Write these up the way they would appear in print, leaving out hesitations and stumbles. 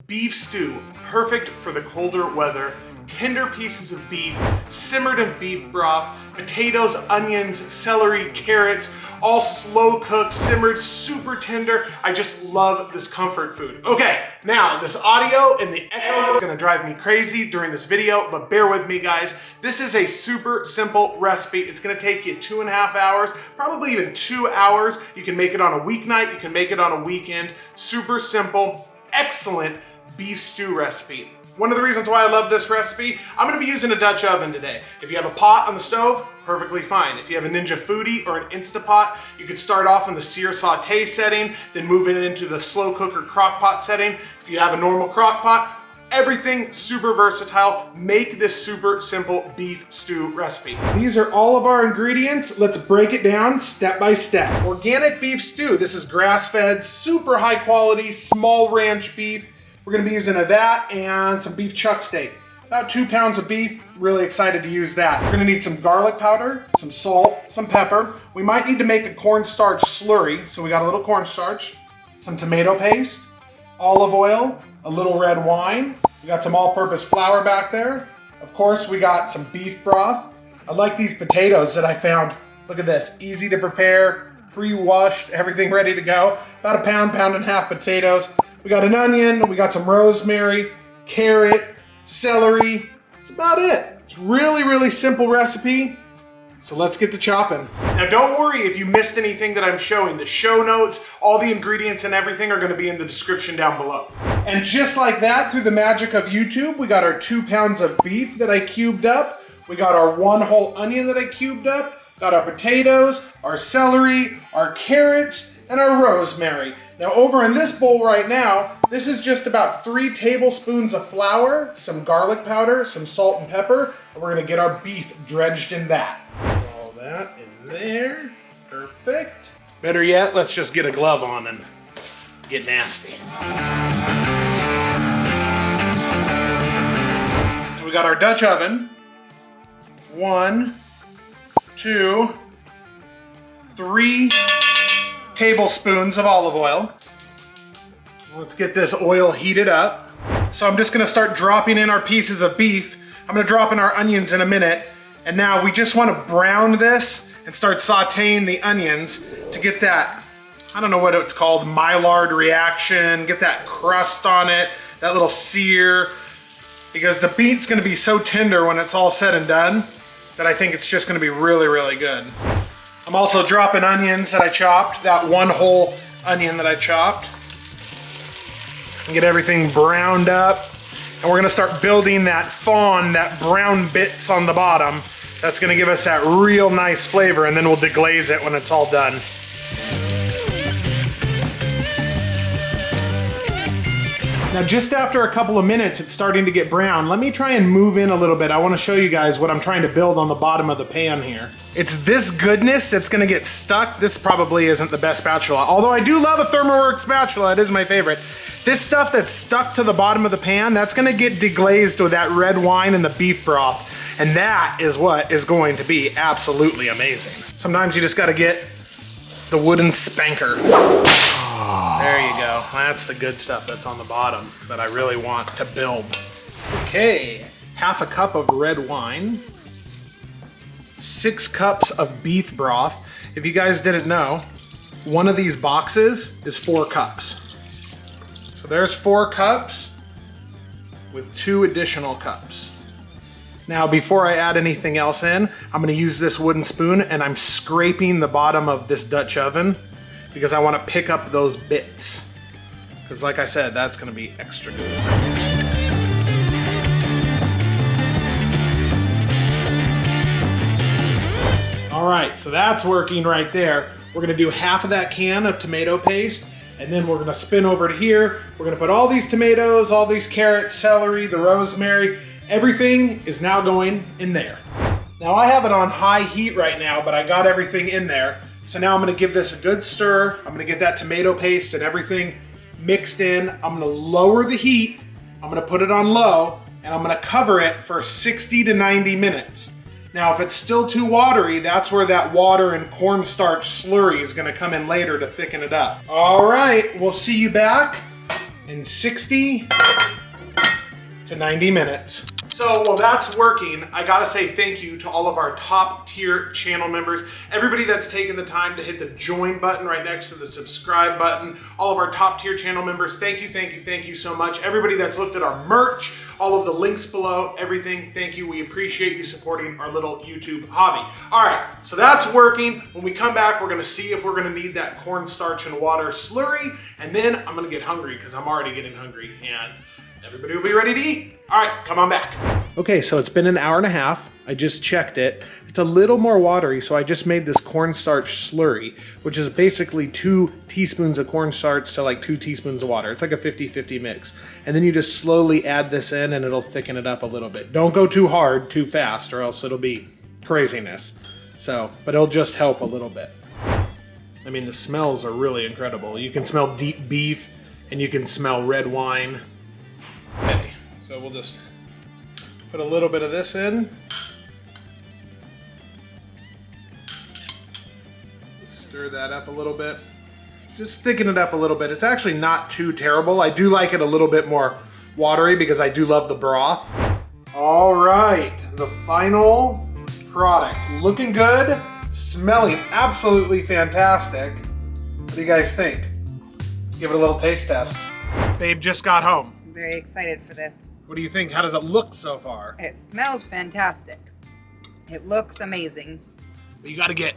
Beef stew, perfect for the colder weather. Tender pieces of beef, simmered in beef broth, potatoes, onions, celery, carrots, all slow cooked, simmered, super tender. I just love this comfort food. Okay, now this audio and the echo is gonna drive me crazy during this video, but bear with me guys. This is a super simple recipe. It's gonna take you 2.5 hours, probably even 2 hours. You can make it on a weeknight, you can make it on a weekend. Super simple, excellent beef stew recipe. One of the reasons why I love this recipe, I'm gonna be using a Dutch oven today. If you have a pot on the stove, perfectly fine. If you have a Ninja Foodi or an Instapot, you could start off in the sear saute setting, then move it into the slow cooker crock pot setting. If you have a normal crock pot, everything super versatile. Make this super simple beef stew recipe. These are all of our ingredients. Let's break it down step by step. Organic beef stew. This is grass-fed, super high quality, small ranch beef. We're gonna be using that and some beef chuck steak. About 2 pounds of beef, really excited to use that. We're gonna need some garlic powder, some salt, some pepper. We might need to make a cornstarch slurry, so we got a little cornstarch, some tomato paste, olive oil, a little red wine. We got some all-purpose flour back there. Of course, we got some beef broth. I like these potatoes that I found. Look at this, easy to prepare, pre-washed, everything ready to go. About a pound and a half potatoes. We got an onion, we got some rosemary, carrot, celery. That's about it. It's really, really simple recipe. So let's get to chopping. Now don't worry if you missed anything that I'm showing. The show notes, all the ingredients and everything are gonna be in the description down below. And just like that, through the magic of YouTube, we got our 2 pounds of beef that I cubed up. We got our 1 whole onion that I cubed up. Got our potatoes, our celery, our carrots, and our rosemary. Now over in this bowl right now, this is just about 3 tablespoons of flour, some garlic powder, some salt and pepper, and we're gonna get our beef dredged in that. All that in there, perfect. Better yet, let's just get a glove on and get nasty. And we got our Dutch oven. 1, 2, 3 tablespoons of olive oil. Let's get this oil heated up. So I'm just gonna start dropping in our pieces of beef. I'm gonna drop in our onions in a minute. And now we just wanna brown this and start sauteing the onions to get that, I don't know what it's called, Maillard reaction, get that crust on it, that little sear. Because the beef's gonna be so tender when it's all said and done that I think it's just gonna be really, really good. I'm also dropping onions that I chopped, that 1 whole onion that I chopped. And get everything browned up. And we're gonna start building that fond, that brown bits on the bottom. That's gonna give us that real nice flavor, and then we'll deglaze it when it's all done. Now just after a couple of minutes, it's starting to get brown. Let me try and move in a little bit. I wanna show you guys what I'm trying to build on the bottom of the pan here. It's this goodness that's gonna get stuck. This probably isn't the best spatula, although I do love a Thermoworks spatula, it is my favorite. This stuff that's stuck to the bottom of the pan, that's gonna get deglazed with that red wine and the beef broth. And that is what is going to be absolutely amazing. Sometimes you just gotta get the wooden spanker. There you go. That's the good stuff that's on the bottom that I really want to build. Okay, 1/2 cup of red wine, 6 cups of beef broth. If you guys didn't know, one of these boxes is 4 cups. So there's 4 cups with 2 additional cups. Now, before I add anything else in, I'm gonna use this wooden spoon and I'm scraping the bottom of this Dutch oven because I wanna pick up those bits. Because like I said, that's gonna be extra good. All right, so that's working right there. We're gonna do 1/2 of that can of tomato paste, and then we're gonna spin over to here. We're gonna put all these tomatoes, all these carrots, celery, the rosemary, everything is now going in there. Now I have it on high heat right now, but I got everything in there. So now I'm gonna give this a good stir. I'm gonna get that tomato paste and everything mixed in. I'm gonna lower the heat. I'm gonna put it on low, and I'm gonna cover it for 60 to 90 minutes. Now, if it's still too watery, that's where that water and cornstarch slurry is gonna come in later to thicken it up. All right, we'll see you back in 60 to 90 minutes. So while that's working, I gotta say thank you to all of our top tier channel members, everybody that's taken the time to hit the join button right next to the subscribe button, all of our top tier channel members, thank you so much. Everybody that's looked at our merch, all of the links below, everything, thank you. We appreciate you supporting our little YouTube hobby. All right, so that's working. When we come back, we're gonna see if we're gonna need that cornstarch and water slurry, and then I'm gonna get hungry because I'm already getting hungry, and everybody will be ready to eat. All right, come on back. Okay, so it's been an hour and a half. I just checked it. It's a little more watery, so I just made this cornstarch slurry, which is basically 2 teaspoons of cornstarch to like 2 teaspoons of water. It's like a 50-50 mix. And then you just slowly add this in and it'll thicken it up a little bit. Don't go too hard, too fast, or else it'll be craziness. So, but it'll just help a little bit. I mean, the smells are really incredible. You can smell deep beef and you can smell red wine. Okay, so we'll just put a little bit of this in. Stir that up a little bit. Just thicken it up a little bit. It's actually not too terrible. I do like it a little bit more watery because I do love the broth. All right, the final product. Looking good, smelling absolutely fantastic. What do you guys think? Let's give it a little taste test. Babe just got home. I'm very excited for this. What do you think? How does it look so far? It smells fantastic. It looks amazing. But you gotta get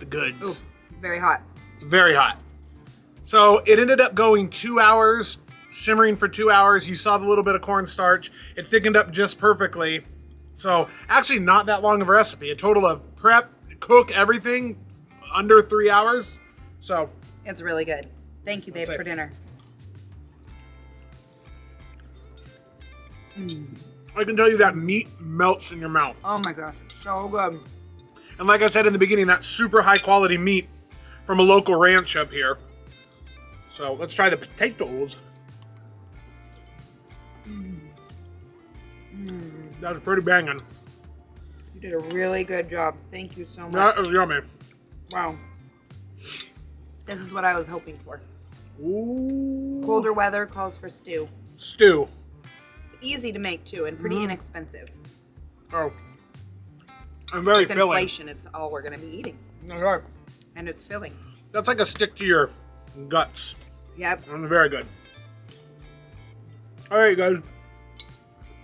the goods. Ooh, very hot. It's very hot. So it ended up going 2 hours, simmering for 2 hours. You saw the little bit of cornstarch. It thickened up just perfectly. So actually not that long of a recipe. A total of prep, cook, everything, under 3 hours. So it's really good. Thank you, babe, for dinner. I can tell you that meat melts in your mouth. Oh my gosh, so good. And like I said in the beginning, that's super high quality meat from a local ranch up here. So let's try the potatoes. That was pretty banging. You did a really good job. Thank you so much. That is yummy. Wow. This is what I was hoping for. Ooh. Colder weather calls for stew. Stew. It's easy to make too and pretty inexpensive. Oh. I'm very With filling. inflation, it's all we're going to be eating. All right. And it's filling. That's like a stick to your guts. Yep. Very good. All right, guys.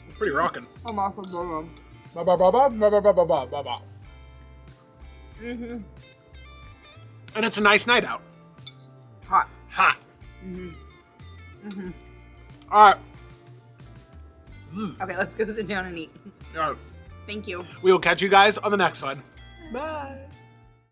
It's pretty rocking. I'm off of the And it's a nice night out. hot. Hot. All right. Okay, let's go sit down and eat. All right. Thank you. We will catch you guys on the next one. Bye.